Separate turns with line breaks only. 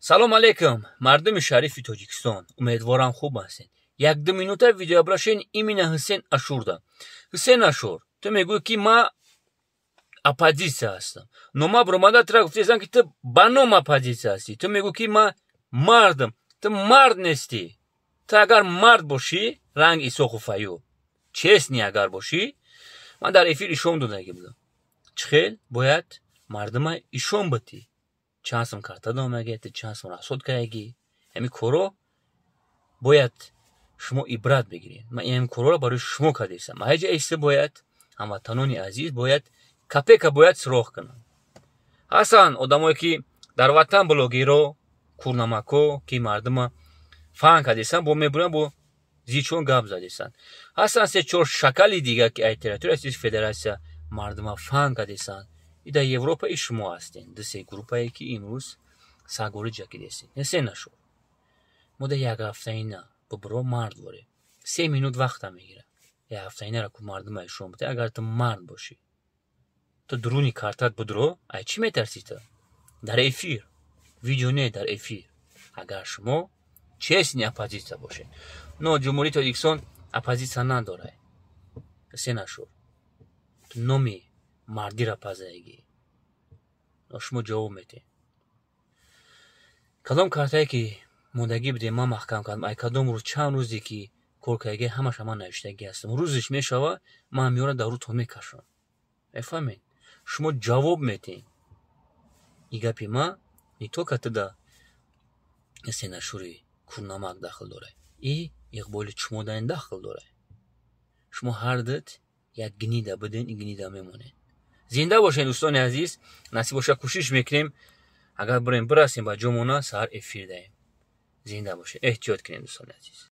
سلام علیکم مردم شریف تاجیکستان، امیدوارم خوب هستین. یک دو مینوته ویدیو براشین. ایمینه حسین اشور ده. حسین اشور، تو میگوی که ما اپوزیسیا هستم. نوما برامده ترا گفتیزن که تو بانوم اپوزیسیا هستی. تو میگوی که ما مردم. تو مرد نیستی. تو اگر مرد باشی رنگ ایسا خوفایو چسنی اگر باشی، من در افیر ایشون داده بودم. چخیل باید مردم ایشون بتی. چانسم карта дамаге те чансам расход каги ҳами коро бояд шумо ибрат бигиред. ман ин короро барои шумо кардисам. ҳаҷа эса бояд ҳамватанони азиз бояд капека бояд сурох кунанд. ҳастанд одамое ки дар ватан блогеро курнамако ки мардума фаҳм кардисанд бо мебуранд бо зичон гап задисанд. ҳастанд се чор шакали дигар ки ай территорияи федератсия мардума фаҳм кардисанд. در Европа ای شما هستین. دو سه گروپایی که امروز ساگوری جاکیدین. نسه نشو. ما در یک هفته اینا ببرو مرد واره. 3 مینوت وقت میگیره. یک هفته اینا را که مردم ای شما بده. اگر تو مرد باشی تو درونی کارتات بدرو. ای چی میترسی تو؟ در افیر. ویدیو نه در افیر. اگر شما چیزی اپوزیسیا باشه. نه جمهوری تاجیکستان اپوزیسیا نداره. نسه نشو. تو نمی مردی را پذیرایی. شما جواب میدین. کدام کارتایی که موندگی بده ما محکم کردم. ای کدام روز چند روزی که کار کردی همش ما نوشتگی هستم. روزش میشوه ما میاره در رو تو میکشم. میفهمین؟ شما جواب میدین. ایگه پی ما نیتو کت دا نسین اشوری کورنمک داخل داره. ای اقبال شما دارین داخل داره. شما هر دت یک گنیده بدین این گنیده میمونه. زنده باشین دوستان عزیز. نصیب باشه کوشش میکنیم اگر بریم برسیم با جمعونه سر افیر دهیم. زنده باشه. احتیاط کنین دوستان عزیز.